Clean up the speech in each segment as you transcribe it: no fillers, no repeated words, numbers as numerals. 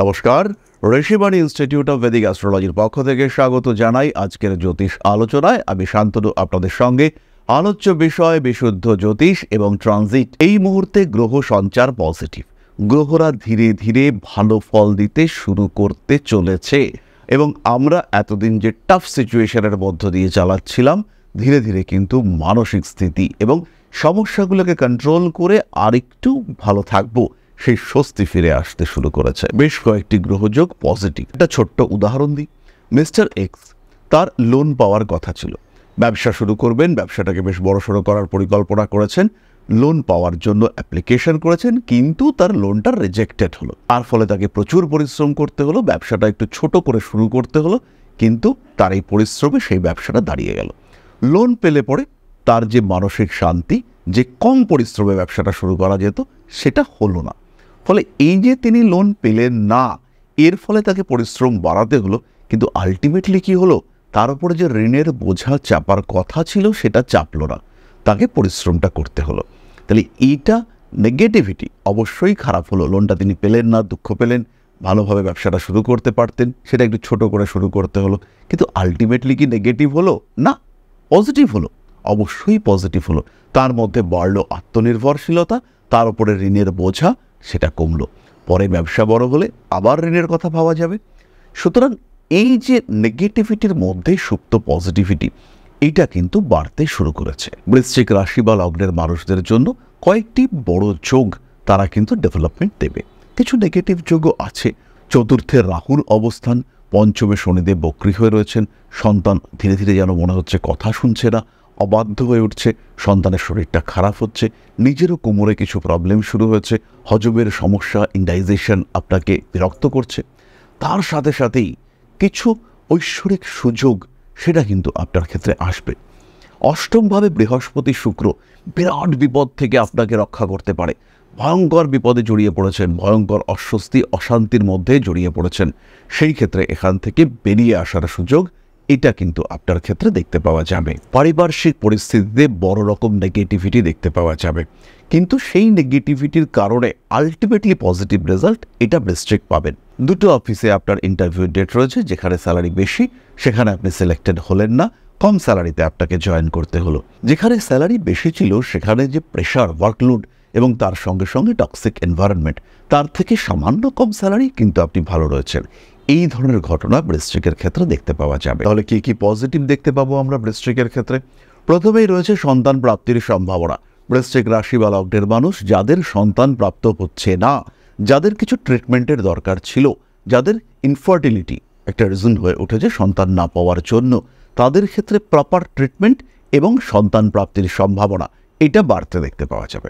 নমস্কার, Rishibani institute of Vedic অ্যাস্ট্রোলজির পক্ষ থেকে স্বাগত জানাই আজকের জ্যোতিষ আলোচনায়। আমি শান্তনু আপনাদের সঙ্গে। আলোচ্য বিষয় বিশুদ্ধ জ্যোতিষ এবং ট্রানজিট। এই মুহূর্তে গ্রহ সঞ্চার পজিটিভ, গ্রহরা ধীরে ধীরে ভালো ফল দিতে শুরু করতে চলেছে এবং আমরা এতদিন যে টাফ সিচুয়েশনের মধ্য দিয়ে চালাচ্ছিলাম, ধীরে ধীরে কিন্তু মানসিক স্থিতি এবং সমস্যাগুলোকে কন্ট্রোল করে আরেকটু ভালো থাকবো, সেই স্বস্তি ফিরে আসতে শুরু করেছে। বেশ কয়েকটি গ্রহযোগ পজিটিভ। একটা ছোট্ট উদাহরণ দিই। মিস্টার এক্স, তার লোন পাওয়ার কথা ছিল, ব্যবসা শুরু করবেন, ব্যবসাটাকে বেশ বড়সড় করার পরিকল্পনা করেছেন, লোন পাওয়ার জন্য অ্যাপ্লিকেশন করেছেন, কিন্তু তার লোনটা রিজেক্টেড হলো। তার ফলে তাকে প্রচুর পরিশ্রম করতে হলো, ব্যবসাটা একটু ছোট করে শুরু করতে হলো, কিন্তু তার এই পরিশ্রমে সেই ব্যবসাটা দাঁড়িয়ে গেল। লোন পেলে পরে তার যে মানসিক শান্তি, যে কম পরিশ্রমে ব্যবসাটা শুরু করা যেত, সেটা হলো না। ফলে এই যে তিনি লোন পেলেন না, এর ফলে তাকে পরিশ্রম বাড়াতে হলো, কিন্তু আলটিমেটলি কি হলো, তার উপরে যে ঋণের বোঝা চাপার কথা ছিল সেটা চাপলো না, তাকে পরিশ্রমটা করতে হলো। তাহলে এইটা নেগেটিভিটি অবশ্যই খারাপ হলো। লোনটা তিনি পেলেন না, দুঃখ পেলেন, ভালোভাবে ব্যবসাটা শুরু করতে পারতেন, সেটা একটু ছোট করে শুরু করতে হলো, কিন্তু আলটিমেটলি কি নেগেটিভ হলো? না, পজিটিভ হলো, অবশ্যই পজিটিভ হলো। তার মধ্যে বাড়লো আত্মনির্ভরশীলতা, তার উপরে ঋণের বোঝা সেটা কমলো, পরে ব্যবসা বড় হলে আবার ঋণের কথা ভাবা যাবে। সুতরাং এই যে নেগেটিভিটির মধ্যে সুপ্ত পজিটিভিটি, এইটা কিন্তু বাড়তে শুরু করেছে। বৃশ্চিক রাশি বা লগ্নের মানুষদের জন্য কয়েকটি বড় যোগ তারা কিন্তু ডেভেলপমেন্ট দেবে। কিছু নেগেটিভ যোগও আছে। চতুর্থে রাহুর অবস্থান, পঞ্চমে শনিদেব বক্রী হয়ে রয়েছেন। সন্তান ধীরে ধীরে যেন মনে হচ্ছে কথা শুনছে না, অবাধ্য হয়ে উঠছে, সন্তানের শরীরটা খারাপ হচ্ছে, নিজেরও কোমরে কিছু প্রবলেম শুরু হয়েছে, হজমের সমস্যা, ইন্ডাইজেশন আপনাকে বিরক্ত করছে। তার সাথে সাথেই কিছু ঐশ্বরিক সুযোগ সেটা কিন্তু আপনার ক্ষেত্রে আসবে। অষ্টমভাবে বৃহস্পতি শুক্র বিরাট বিপদ থেকে আপনাকে রক্ষা করতে পারে। ভয়ঙ্কর বিপদে জড়িয়ে পড়েছেন, ভয়ঙ্কর অস্বস্তি অশান্তির মধ্যে জড়িয়ে পড়েছেন, সেই ক্ষেত্রে এখান থেকে বেরিয়ে আসার সুযোগ এটা কিন্তু আপনার ক্ষেত্রে দেখতে পাওয়া যাবে। পারিপার্শ্বিক পরিস্থিতিতে বড় রকম নেগেটিভিটি দেখতে পাওয়া যাবে, কিন্তু সেই নেগেটিভিটির কারণে আলটিমেটলি পজিটিভ রেজাল্ট এটা বৃশ্চিক পাবেন। দুটো অফিসে আপনার ইন্টারভিউ ডেট রয়েছে, যেখানে স্যালারি বেশি সেখানে আপনি সিলেক্টেড হলেন না, কম স্যালারিতে আপনাকে জয়েন করতে হলো। যেখানে স্যালারি বেশি ছিল সেখানে যে প্রেশার, ওয়ার্কলোড এবং তার সঙ্গে সঙ্গে টক্সিক এনভায়রনমেন্ট, তার থেকে সামান্য কম স্যালারি কিন্তু আপনি ভালো রয়েছেন। এই ধরনের ঘটনা বৃশ্চিকের ক্ষেত্রে দেখতে পাওয়া যাবে। তাহলে কি কি পজিটিভ দেখতে পাবো আমরা বৃশ্চিকের ক্ষেত্রে? প্রথমেই রয়েছে সন্তান প্রাপ্তির সম্ভাবনা। বৃশ্চিক রাশি বা লগ্নের মানুষ যাদের সন্তান প্রাপ্ত হচ্ছে না, যাদের কিছু ট্রিটমেন্টের দরকার ছিল, যাদের ইনফার্টিলিটি একটা রিজন হয়ে উঠেছে সন্তান না পাওয়ার জন্য, তাদের ক্ষেত্রে প্রপার ট্রিটমেন্ট এবং সন্তান প্রাপ্তির সম্ভাবনা এটা বাড়তে দেখতে পাওয়া যাবে।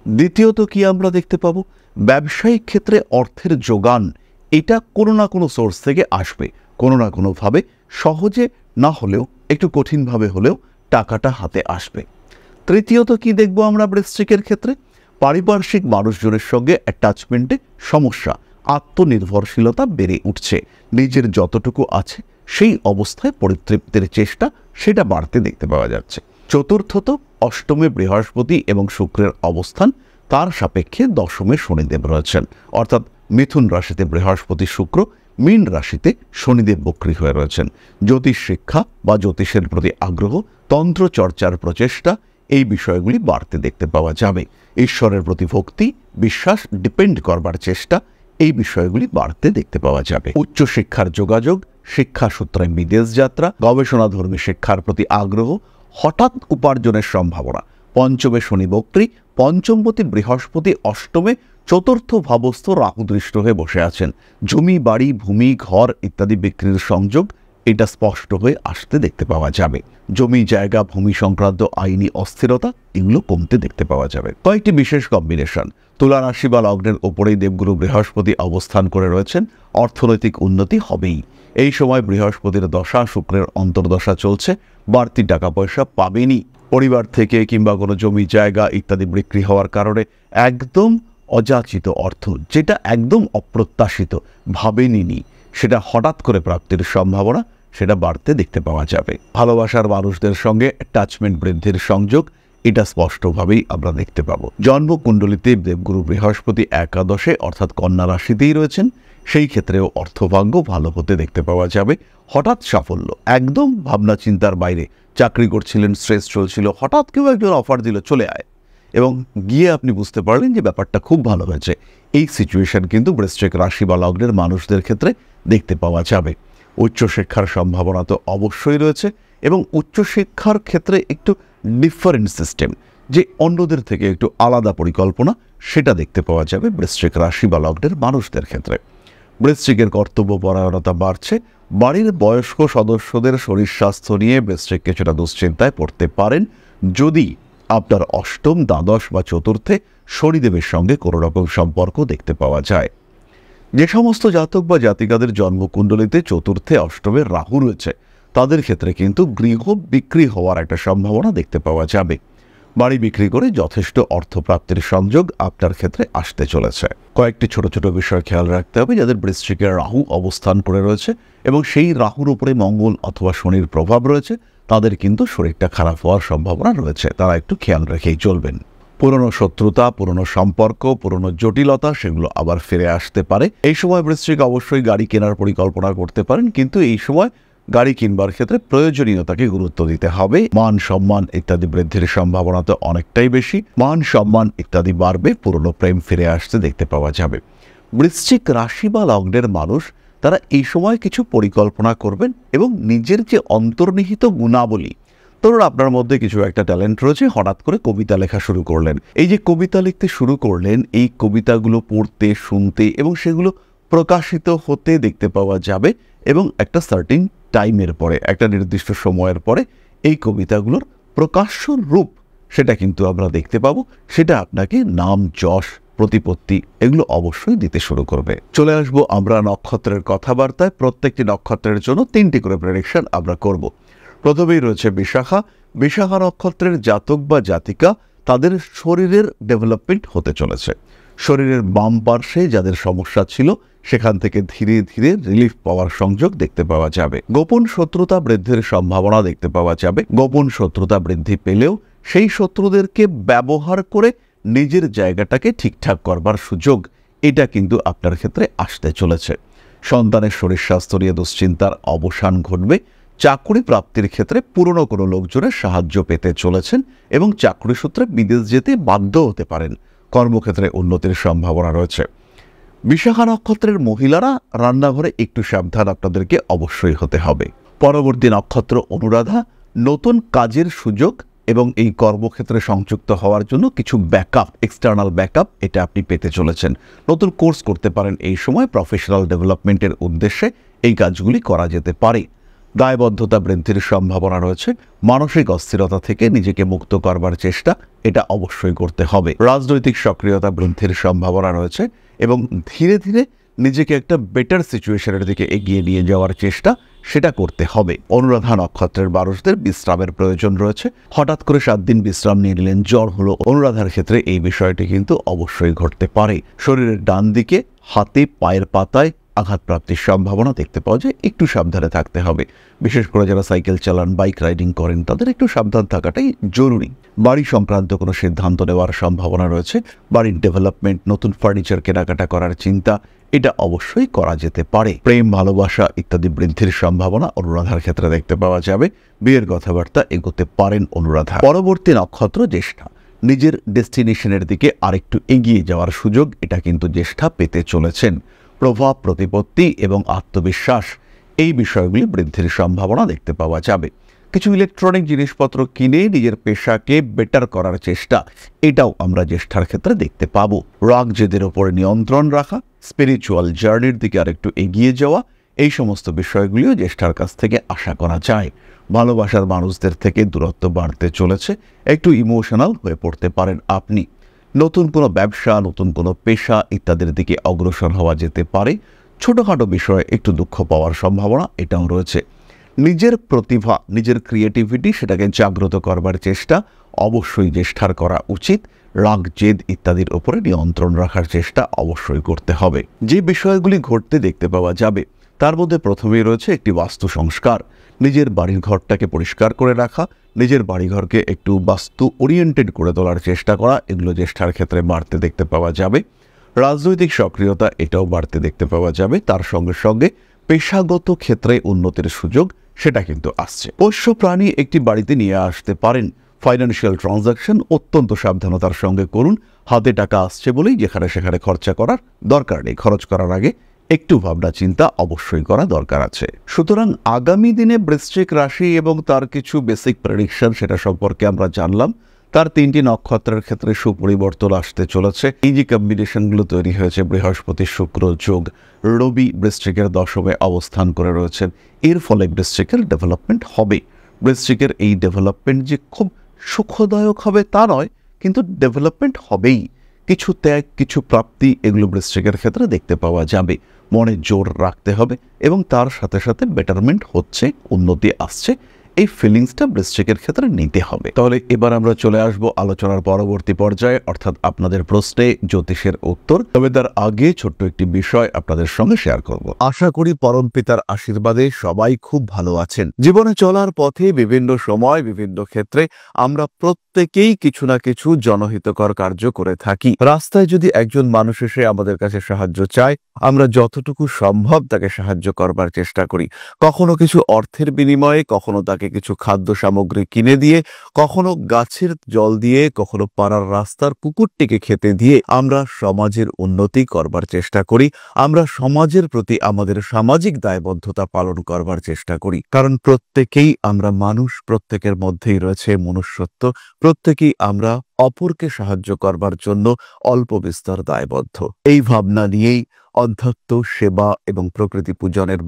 দ্বিতীয়ত কি আমরা দেখতে পাবো? ব্যবসায়িক ক্ষেত্রে অর্থের যোগান এটা কোনো না কোনো সোর্স থেকে আসবে, কোনো না কোনোভাবে, সহজে না হলেও একটু কঠিনভাবে হলেও টাকাটা হাতে আসবে। তৃতীয়ত কি দেখব আমরা বৃশ্চিকের ক্ষেত্রে? পারিপার্শ্বিক মানুষজনের সঙ্গে অ্যাটাচমেন্টে সমস্যা, আত্মনির্ভরশীলতা বেড়ে উঠছে, নিজের যতটুকু আছে সেই অবস্থায় পরিতৃপ্তির চেষ্টা সেটা বাড়তে দেখতে পাওয়া যাচ্ছে। চতুর্থত অষ্টমে বৃহস্পতি এবং শুক্রের অবস্থান, তার সাপেক্ষে দশমে শনিদেব রয়েছেন, অর্থাৎ মিথুন রাশিতে বৃহস্পতি শুক্র, মীন রাশিতে শনিদেব বক্রী হয়ে রয়েছেন। জ্যোতিষ শিক্ষা বা জ্যোতিষের প্রতি আগ্রহ, তন্ত্র চর্চার প্রচেষ্টা, এই বিষয়গুলি বাড়তে দেখতে পাওয়া যাবে। ঈশ্বরের প্রতি ভক্তি, বিশ্বাস, ডিপেন্ড করবার চেষ্টা, এই বিষয়গুলি বাড়তে দেখতে পাওয়া যাবে। উচ্চশিক্ষার যোগাযোগ, শিক্ষা সূত্রে বিদেশ যাত্রা, গবেষণাধর্মী শিক্ষার প্রতি আগ্রহ, হঠাৎ উপার্জনের সম্ভাবনা। পঞ্চমে শনি বক্রী, পঞ্চমপতি বৃহস্পতি অষ্টমে চতুর্থ ভাবস্থ রাহু দৃষ্ট হয়ে বসে আছেন। জমি, বাড়ি, ভূমি, ঘর ইত্যাদি বিক্রির সংযোগ এটা স্পষ্ট হয়ে আসতে দেখতে পাওয়া যাবে। জমি, জায়গা, ভূমি সংক্রান্ত আইনি অস্থিরতা এগুলো কমতে দেখতে পাওয়া যাবে। কয়েকটি বিশেষ কম্বিনেশন। তুলা রাশি বা লগ্নের ওপরেই দেবগুরু বৃহস্পতি অবস্থান করে রয়েছেন, অর্থনৈতিক উন্নতি হবেই। এই সময় বৃহস্পতির দশা, শুক্রের অন্তর্দশা চলছে, বাড়তি টাকা পয়সা পাবেনই। পরিবার থেকে কিংবা কোনো জমি জায়গা ইত্যাদি বিক্রি হওয়ার কারণে একদম অযাচিত অর্থ, যেটা একদম অপ্রত্যাশিত, ভাবেনি, সেটা হঠাৎ করে প্রাপ্তির সম্ভাবনা সেটা বাড়তে দেখতে পাওয়া যাবে। ভালোবাসার মানুষদের সঙ্গে অ্যাটাচমেন্ট বৃদ্ধির সংযোগ এটা স্পষ্টভাবেই আমরা দেখতে পাবো। জন্মকুণ্ডলিতে দেবগুরু বৃহস্পতি একাদশে অর্থাৎ কন্যা রাশিতেই রয়েছেন, সেই ক্ষেত্রেও অর্থভাগ্য ভালো হতে দেখতে পাওয়া যাবে। হঠাৎ সাফল্য, একদম ভাবনা চিন্তার বাইরে, চাকরি করছিলেন, স্ট্রেস চলছিল, হঠাৎ কেউ একজন অফার দিল চলে আয়, এবং গিয়ে আপনি বুঝতে পারলেন যে ব্যাপারটা খুব ভালো হয়েছে। এই সিচুয়েশন কিন্তু বৃশ্চিক রাশি বা লগ্নের মানুষদের ক্ষেত্রে দেখতে পাওয়া যাবে। উচ্চশিক্ষার সম্ভাবনা তো অবশ্যই রয়েছে, এবং উচ্চশিক্ষার ক্ষেত্রে একটু ডিফারেন্ট সিস্টেম, যে অন্যদের থেকে একটু আলাদা পরিকল্পনা, সেটা দেখতে পাওয়া যাবে বৃশ্চিক রাশি বা লগ্নের মানুষদের ক্ষেত্রে। বৃশ্চিকের কর্তব্যপরায়ণতা বাড়ছে। বাড়ির বয়স্ক সদস্যদের শরীর স্বাস্থ্য নিয়ে বৃশ্চিক কিছুটা দুশ্চিন্তায় পড়তে পারেন, যদি আপনার অষ্টম, দ্বাদশ বা চতুর্থে শনিদেবের সঙ্গে কোনো রকম সম্পর্ক দেখতে পাওয়া যায়। যে সমস্ত জাতক বা জাতিকাদের জন্মকুণ্ডলিতে চতুর্থে, অষ্টমে রাহু রয়েছে, তাদের ক্ষেত্রে কিন্তু গৃহ বিক্রি হওয়ার একটা সম্ভাবনা দেখতে পাওয়া যাবে। বাড়ি বিক্রি করে যথেষ্ট অর্থপ্রাপ্তির সংযোগ আপনার ক্ষেত্রে আসতে চলেছে। কয়েকটি ছোট ছোট বিষয় খেয়াল রাখতে হবে। যাদের বৃশ্চিকের রাহু অবস্থান করে রয়েছে এবং সেই রাহুর উপরে মঙ্গল অথবা শনির প্রভাব রয়েছে, তাদের কিন্তু শরীরটা খারাপ হওয়ার সম্ভাবনা রয়েছে, তারা একটু খেয়াল রেখেই চলবেন। পুরনো শত্রুতা, পুরনো সম্পর্ক, পুরনো জটিলতা, সেগুলো আবার ফিরে আসতে পারে। এই সময় বৃশ্চিক অবশ্যই গাড়ি কেনার পরিকল্পনা করতে পারেন, কিন্তু এই সময় গাড়ি কিনবার ক্ষেত্রে প্রয়োজনীয়তাকে গুরুত্ব দিতে হবে। মান সম্মান ইত্যাদি বৃদ্ধির সম্ভাবনা তো অনেকটাই বেশি। মান সম্মান ইত্যাদি বাড়বে, পুরনো প্রেম ফিরে আসতে দেখতে পাওয়া যাবে। বৃশ্চিক রাশি বা লগ্নের মানুষ, তারা এই সময় কিছু পরিকল্পনা করবেন এবং নিজের যে অন্তর্নিহিত গুণাবলী, ধরুন আপনার মধ্যে কিছু একটা ট্যালেন্ট রয়েছে, হঠাৎ করে কবিতা লেখা শুরু করলেন। এই যে কবিতা লিখতে শুরু করলেন, এই কবিতাগুলো পড়তে, শুনতে এবং সেগুলো প্রকাশিত হতে দেখতে পাওয়া যাবে, এবং একটা সার্টিন টাইমের পরে, একটা নির্দিষ্ট সময়ের পরে এই কবিতাগুলোর প্রকাশ্য রূপ, সেটা কিন্তু আমরা দেখতে পাবো। সেটা আপনাকে নাম, যশ, প্রতিপত্তি এগুলো অবশ্যই দিতে শুরু করবে। চলে আসবো আমরা নক্ষত্রের কথাবার্তায়। প্রত্যেকটি নক্ষত্রের জন্য 3টি করে প্রেডিকশন আমরা করব। প্রথমেই রয়েছে বিশাখা। বিশাখা নক্ষত্রের জাতক বা জাতিকা, তাদের শরীরের ডেভেলপমেন্ট হতে চলেছে। শরীরের বাম পার্শ্বে যাদের সমস্যা ছিল, সেখান থেকে ধীরে ধীরে রিলিফ পাওয়ার সংযোগ দেখতে পাওয়া যাবে। গোপন শত্রুতা বৃদ্ধির সম্ভাবনা দেখতে পাওয়া যাবে। গোপন শত্রুতা বৃদ্ধি পেলেও সেই শত্রুদেরকে ব্যবহার করে নিজের জায়গাটাকে ঠিকঠাক করবার সুযোগ, এটা কিন্তু আপনার ক্ষেত্রে আসতে চলেছে। সন্তানের শরীর স্বাস্থ্য নিয়ে দুশ্চিন্তার অবসান ঘটবে। চাকরি প্রাপ্তির ক্ষেত্রে পুরনো কোনো লোকজনের সাহায্য পেতে চলেছেন এবং চাকরি সূত্রে বিদেশ যেতে বাধ্য হতে পারেন। কর্মক্ষেত্রে উন্নতির সম্ভাবনা রয়েছে। বিশাখা নক্ষত্রের মহিলারা, রান্নাঘরে একটু সাবধান আপনাদেরকে অবশ্যই হতে হবে। পরবর্তী নক্ষত্র অনুরাধা। নতুন কাজের সুযোগ এবং এই কর্মক্ষেত্রে সংযুক্ত হওয়ার জন্য কিছু ব্যাকআপ, এক্সটার্নাল ব্যাকআপ, এটা আপনি পেতে চলেছেন। নতুন কোর্স করতে পারেন এই সময়, প্রফেশনাল ডেভেলপমেন্টের উদ্দেশ্যে এই কাজগুলি করা যেতে পারে। দায়বদ্ধতা বৃদ্ধির সম্ভাবনা রয়েছে। মানসিক অস্থিরতা থেকে নিজেকে মুক্ত করবার চেষ্টা, এটা অবশ্যই করতে হবে। রাজনৈতিক সক্রিয়তা বৃদ্ধির সম্ভাবনা রয়েছে এবং ধীরে ধীরে নিজেকে একটা বেটার সিচুয়েশনের দিকে এগিয়ে নিয়ে যাওয়ার চেষ্টা, সেটা করতে হবে। অনুরাধা নক্ষত্রের মানুষদের বিশ্রামের প্রয়োজন রয়েছে। হঠাৎ করে 7 দিন বিশ্রাম নিয়ে নিলেন, জ্বর হলো, অনুরাধার ক্ষেত্রে এই বিষয়টি কিন্তু অবশ্যই ঘটতে পারে। শরীরের ডান দিকে, হাতে, পায়ের পাতায় আঘাতপ্রাপ্তির সম্ভাবনা দেখতে পাওয়া যায়, একটু সাবধানে থাকতে হবে। বিশেষ করে যারা সাইকেল চালান, বাইক রাইডিং করেন, তাদের একটু সাবধান থাকাটাই জরুরি। বাড়ি সংক্রান্ত কোনো সিদ্ধান্ত নেওয়ার সম্ভাবনা রয়েছে। বাড়ির ডেভেলপমেন্ট, নতুন ফার্নিচার কেনাকাটা করার চিন্তা, এটা অবশ্যই করা যেতে পারে। প্রেম, ভালোবাসা ইত্যাদি বৃদ্ধির সম্ভাবনা অনুরাধার ক্ষেত্রে দেখতে পাওয়া যাবে। বিয়ের কথাবার্তা এগোতে পারেন অনুরাধা। পরবর্তী নক্ষত্র জ্যেষ্ঠা। নিজের ডেস্টিনেশনের দিকে আরেকটু এগিয়ে যাওয়ার সুযোগ, এটা কিন্তু জ্যেষ্ঠা পেতে চলেছেন। প্রভাব, প্রতিপত্তি এবং আত্মবিশ্বাস, এই বিষয়গুলি বৃদ্ধির সম্ভাবনা দেখতে পাওয়া যাবে। কিছু ইলেকট্রনিক জিনিসপত্র কিনে নিজের পেশাকে বেটার করার চেষ্টা, এটাও আমরা জ্যেষ্ঠার ক্ষেত্রে দেখতে পাবো। রাগ জেদের ওপরে নিয়ন্ত্রণ রাখা, স্পিরিচুয়াল জার্নির দিকে আরেকটু এগিয়ে যাওয়া, এই সমস্ত বিষয়গুলিও জ্যেষ্ঠার কাছ থেকে আশা করা যায়। ভালোবাসার মানুষদের থেকে দূরত্ব বাড়তে চলেছে। একটু ইমোশনাল হয়ে পড়তে পারেন আপনি। নতুন কোনো ব্যবসা, নতুন কোনো পেশা ইত্যাদির দিকে অগ্রসর হওয়া যেতে পারে। ছোটোখাটো বিষয়ে একটু দুঃখ পাওয়ার সম্ভাবনা এটাও রয়েছে। নিজের প্রতিভা, নিজের ক্রিয়েটিভিটি, সেটাকে জাগ্রত করবার চেষ্টা অবশ্যই জ্যেষ্ঠার করা উচিত। রাগ, জেদ ইত্যাদির ওপরে নিয়ন্ত্রণ রাখার চেষ্টা অবশ্যই করতে হবে। যে বিষয়গুলি ঘটতে দেখতে পাওয়া যাবে, তার মধ্যে প্রথমেই রয়েছে একটি বাস্তু সংস্কার। নিজের বাড়ির ঘরটাকে পরিষ্কার করে রাখা, নিজের বাড়িঘরকে একটু বাস্তু ওরিয়েন্টেড করে তোলার চেষ্টা করা, এগুলো জ্যেষ্ঠার ক্ষেত্রে বাড়তে দেখতে পাওয়া যাবে। রাজনৈতিক সক্রিয়তা এটাও বাড়তে দেখতে পাওয়া যাবে। তার সঙ্গে সঙ্গে পেশাগত ক্ষেত্রে উন্নতির সুযোগ সেটা কিন্তু আসছে। পোষ্য প্রাণী একটি বাড়িতে নিয়ে আসতে পারেন। ফাইন্যান্সিয়াল ট্রানজাকশন অত্যন্ত সাবধানতার সঙ্গে করুন। হাতে টাকা আসছে বলেই যেখানে সেখানে খরচা করার দরকার নেই। খরচ করার আগে একটু ভাবনা চিন্তা অবশ্যই করা দরকার আছে। সুতরাং আগামী দিনে বৃশ্চিক রাশি এবং তার কিছু বেসিক প্রেডিকশন সেটা সম্পর্কে আমরা জানলাম। তার 3টি নক্ষত্রের ক্ষেত্রে সুপরিবর্তন আসতে চলেছে। এই যে কম্বিনেশনগুলো তৈরি হয়েছে, বৃহস্পতি শুক্র যোগ, রবি বৃশ্চিকের দশমে অবস্থান করে রয়েছেন, এর ফলে বৃশ্চিকের ডেভেলপমেন্ট হবে। বৃশ্চিকের এই ডেভেলপমেন্ট যে খুব সুখদায়ক হবে তা নয়, কিন্তু ডেভেলপমেন্ট হবেই। কিছু ত্যাগ, কিছু প্রাপ্তি, এগুলো বৃশ্চিকের ক্ষেত্রে দেখতে পাওয়া যাবে। মনে জোর রাখতে হবে এবং তার সাথে সাথে বেটারমেন্ট হচ্ছে, উন্নতি আসছে, এই ফিলিংসটা বৃশ্চিকের ক্ষেত্রে নিতে হবে। তাহলে এবার আমরা চলে আসব আলোচনার পরবর্তী পর্যায়ে, অর্থাৎ আপনাদের প্রশ্নে জ্যোতিষের উত্তর। তবে তার আগে ছোট্ট একটি বিষয় আপনাদের সঙ্গে শেয়ার করব। আশা করি পরম পিতার আশীর্বাদে সবাই খুব ভালো আছেন। জীবনে চলার পথে বিভিন্ন সময় বিভিন্ন ক্ষেত্রে আমরা প্রত্যেকেই কিছু না কিছু জনহিতকর কার্য করে থাকি। রাস্তায় যদি একজন মানুষ এসে আমাদের কাছে সাহায্য চায়, আমরা যতটুকু সম্ভব তাকে সাহায্য করবার চেষ্টা করি। কখনো কিছু অর্থের বিনিময়ে, কখনো তাকে কিছু খাদ্য সামগ্রী কিনে দিয়ে, কখনো গাছের জল দিয়ে, কখনো পাড়ার রাস্তার কুকুরটিকে খেতে দিয়ে আমরা সমাজের উন্নতি করবার চেষ্টা করি। আমরা সমাজের প্রতি আমাদের সামাজিক দায়বদ্ধতা পালন করবার চেষ্টা করি। কারণ প্রত্যেকেই আমরা মানুষ, প্রত্যেকের মধ্যেই রয়েছে মনুষ্যত্ব, প্রত্যেকেই আমরা অপরকে সাহায্য করবার জন্য অল্প বিস্তর দায়বদ্ধ। এই ভাবনা নিয়েই অধ্যাত্ম, সেবা এবং প্রকৃতি পূজনের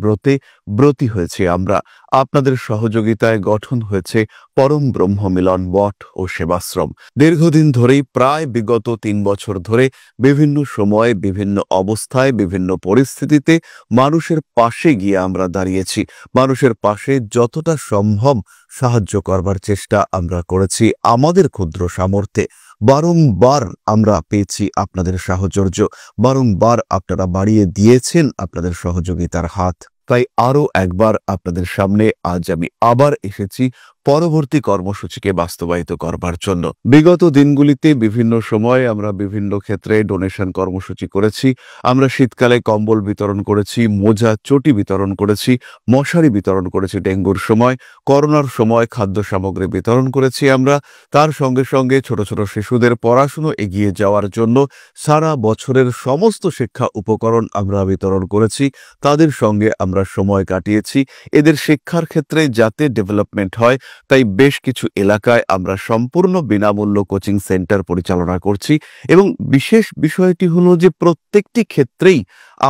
ব্রতী হয়েছে আমরা। আপনাদের সহযোগিতায় গঠন হয়েছে পরম ব্রহ্ম মিলন মঠ ও সেবাশ্রম। দীর্ঘদিন ধরেই, প্রায় বিগত 3 বছর ধরে বিভিন্ন সময়ে, বিভিন্ন অবস্থায়, বিভিন্ন পরিস্থিতিতে মানুষের পাশে গিয়ে আমরা দাঁড়িয়েছি। মানুষের পাশে যতটা সম্ভব সাহায্য করবার চেষ্টা আমরা করেছি আমাদের ক্ষুদ্র সামর্থ্যে। বারংবার আমরা পেয়েছি আপনাদের সাহচর্য, বারংবার আপনারা বাড়িয়ে দিয়েছেন আপনাদের সহযোগিতার হাত। তাই আরও একবার আপনাদের সামনে আজ আমি আবার এসেছি পরবর্তী কর্মসূচিকে বাস্তবায়িত করবার জন্য। বিগত দিনগুলিতে বিভিন্ন সময় আমরা বিভিন্ন ক্ষেত্রে ডোনেশন কর্মসূচি করেছি। আমরা শীতকালে কম্বল বিতরণ করেছি, মোজা চটি বিতরণ করেছি, মশারি বিতরণ করেছি ডেঙ্গুর সময়, করোনার সময় খাদ্য সামগ্রী বিতরণ করেছি আমরা। তার সঙ্গে সঙ্গে ছোট ছোট শিশুদের পড়াশুনো এগিয়ে যাওয়ার জন্য সারা বছরের সমস্ত শিক্ষা উপকরণ আমরা বিতরণ করেছি। তাদের সঙ্গে আমরা সময় কাটিয়েছি। এদের শিক্ষার ক্ষেত্রে যাতে ডেভেলপমেন্ট হয়, তাই বেশ কিছু এলাকায় আমরা সম্পূর্ণ বিনামূল্য কোচিং সেন্টার পরিচালনা করছি। এবং বিশেষ বিষয়টি হলো যে প্রত্যেকটি ক্ষেত্রেই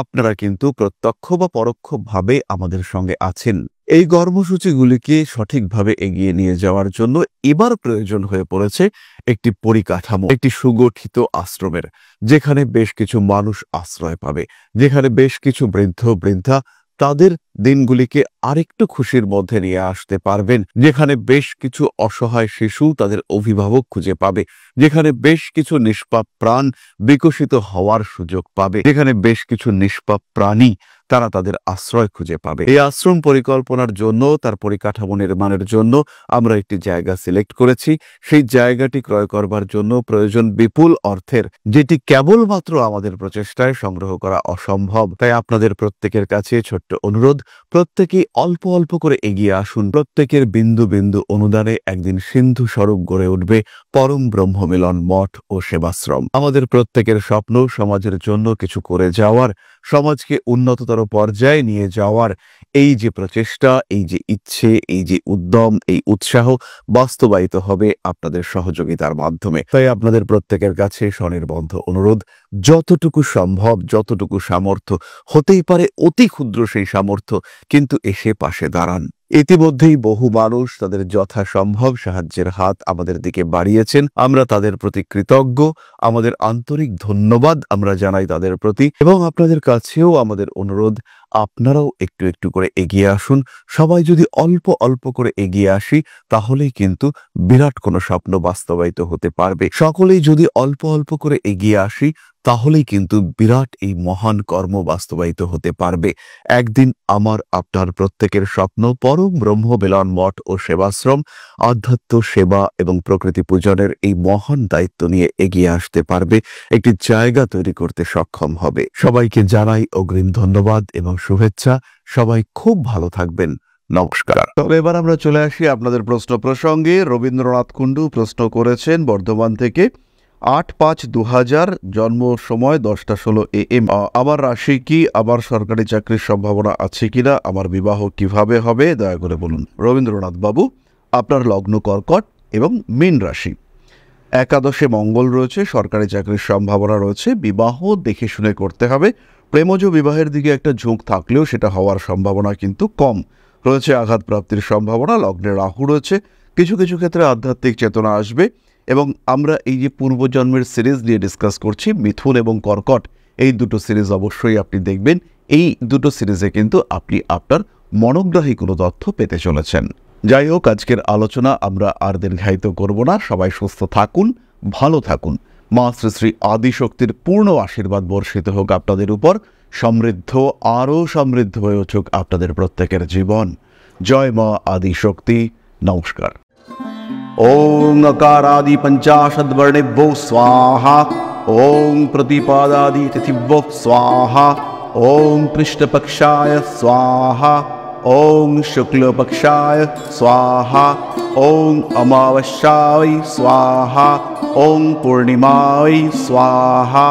আপনারা কিন্তু প্রত্যক্ষ বা পরোক্ষভাবে আমাদের সঙ্গে আছেন। এই কর্মসূচিগুলিকে সঠিকভাবে এগিয়ে নিয়ে যাওয়ার জন্য এবার প্রয়োজন হয়ে পড়েছে একটি পরিকাঠামো, একটি সুগঠিত আশ্রমের, যেখানে বেশ কিছু মানুষ আশ্রয় পাবে, যেখানে বেশ কিছু বৃদ্ধ বৃদ্ধা তাদের দিনগুলিকে আরেকটু খুশির মধ্যে নিয়ে আসতে পারবেন, যেখানে বেশ কিছু অসহায় শিশু তাদের অভিভাবক খুঁজে পাবে, যেখানে বেশ কিছু নিষ্পাপ প্রাণ বিকশিত হওয়ার সুযোগ পাবে, যেখানে বেশ কিছু নিষ্পাপ প্রাণী তারা তাদের আশ্রয় খুঁজে পাবে। এই আশ্রম পরিকল্পনার জন্য, তার পরিকাঠামো নির্মাণের জন্য আমরা একটি জায়গা সিলেক্ট করেছি। সেই জায়গাটি ক্রয় করবার জন্য প্রয়োজন বিপুল অর্থের, যেটি কেবলমাত্র আমাদের প্রচেষ্টায় সংগ্রহ করা অসম্ভব। তাই আপনাদের প্রত্যেকের কাছে ছোট্ট অনুরোধ, প্রত্যেকেই অল্প অল্প করে এগিয়ে আসুন। প্রত্যেকের বিন্দু বিন্দু অনুদানে একদিন সিন্ধু স্বরূপ গড়ে উঠবে পরম ব্রহ্ম মিলন মঠ ও সেবাশ্রম। আমাদের প্রত্যেকের স্বপ্ন সমাজের জন্য কিছু করে যাওয়ার, সমাজকে উন্নততর পর্যায়ে নিয়ে যাওয়ার এই যে প্রচেষ্টা, এই যে ইচ্ছে, এই যে উদ্যম, এই উৎসাহ বাস্তবায়িত হবে আপনাদের সহযোগিতার মাধ্যমে। তাই আপনাদের প্রত্যেকের কাছে স্বনির্বন্ধ অনুরোধ, যতটুকু সম্ভব, যতটুকু সামর্থ্য, হতেই পারে অতি ক্ষুদ্র সেই সামর্থ্য, কিন্তু এসে পাশে দাঁড়ান। ইতিমধ্যেই বহু মানুষ তাদের যথাসম্ভব সাহায্যের হাত আমাদের দিকে বাড়িয়েছেন। আমরা তাদের প্রতি কৃতজ্ঞ, আমাদের আন্তরিক ধন্যবাদ আমরা জানাই তাদের প্রতি। এবং আপনাদের কাছেও আমাদের অনুরোধ, আপনারাও একটু একটু করে এগিয়ে আসুন। সবাই যদি অল্প অল্প করে এগিয়ে আসি, তাহলেই কিন্তু বিরাট কোনো স্বপ্ন বাস্তবায়িত হতে পারবে। সকলেই যদি অল্প অল্প করে এগিয়ে আসি, তাহলেই কিন্তু বিরাট এই মহান কর্ম বাস্তবায়িত হতে পারবে। একদিন আমার আপনার প্রত্যেকের স্বপ্ন পরম ব্রহ্ম বেলন মঠ ও সেবাশ্রম আধ্যাত্ম সেবা এবং প্রকৃতি পূজনের এই মহান দায়িত্ব নিয়ে এগিয়ে আসতে পারবে, একটি জায়গা তৈরি করতে সক্ষম হবে। সবাইকে জানাই অগ্রিম ধন্যবাদ এবং শুভেচ্ছা। সবাই খুব ভালো থাকবেন। নমস্কার। তবে এবার আমরা চলে আসি আপনাদের প্রশ্ন প্রসঙ্গে। রবীন্দ্রনাথ কুণ্ডু প্রশ্ন করেছেন বর্ধমান থেকে। 8/5/2000 জন্ম সময় 10:16 AM। আমার রাশি কি? আমার সরকারি চাকরির সম্ভাবনা আছে কিনা? আমার বিবাহ কিভাবে হবে? দয়া করে বলুন। রবীন্দ্রনাথ বাবু, আপনার লগ্ন কর্কট এবং মীন রাশি, একাদশে মঙ্গল রয়েছে, সরকারি চাকরির সম্ভাবনা রয়েছে, বিবাহ দেখে শুনে করতে হবে। প্রেমজ বিবাহের দিকে একটা ঝোঁক থাকলেও সেটা হওয়ার সম্ভাবনা কিন্তু কম রয়েছে। আঘাত প্রাপ্তির সম্ভাবনা, লগ্নে রাহু রয়েছে। কিছু কিছু ক্ষেত্রে আধ্যাত্মিক চেতনা আসবে। এবং আমরা এই যে পূর্বজন্মের সিরিজ নিয়ে ডিসকাস করছি, মিথুন এবং কর্কট, এই দুটো সিরিজ অবশ্যই আপনি দেখবেন। এই দুটো সিরিজে কিন্তু আপনি আপনার মনোগ্রাহী কোনো তথ্য পেতে চলেছেন। যাই হোক, আজকের আলোচনা আমরা আর দীর্ঘায়িত করব না। সবাই সুস্থ থাকুন, ভালো থাকুন। মা শ্রী শ্রী আদিশক্তির পূর্ণ আশীর্বাদ বর্ষিত হোক আপনাদের উপর। সমৃদ্ধ, আরও সমৃদ্ধ হয়ে উঠুক আপনাদের প্রত্যেকের জীবন। জয় মা আদিশক্তি। নমস্কার। ওং अकारादि पंचाशद्वर्णेभ्यो स्वाहा। ओं प्रतिपादादि तिथिभ्यो स्वाहा। ओं कृष्णपक्षाय स्वाहा। ओं शुक्लपक्षाय स्वाहा। ओं अमावस्याय स्वाहा। ओं पूर्णिमाय स्वाहा।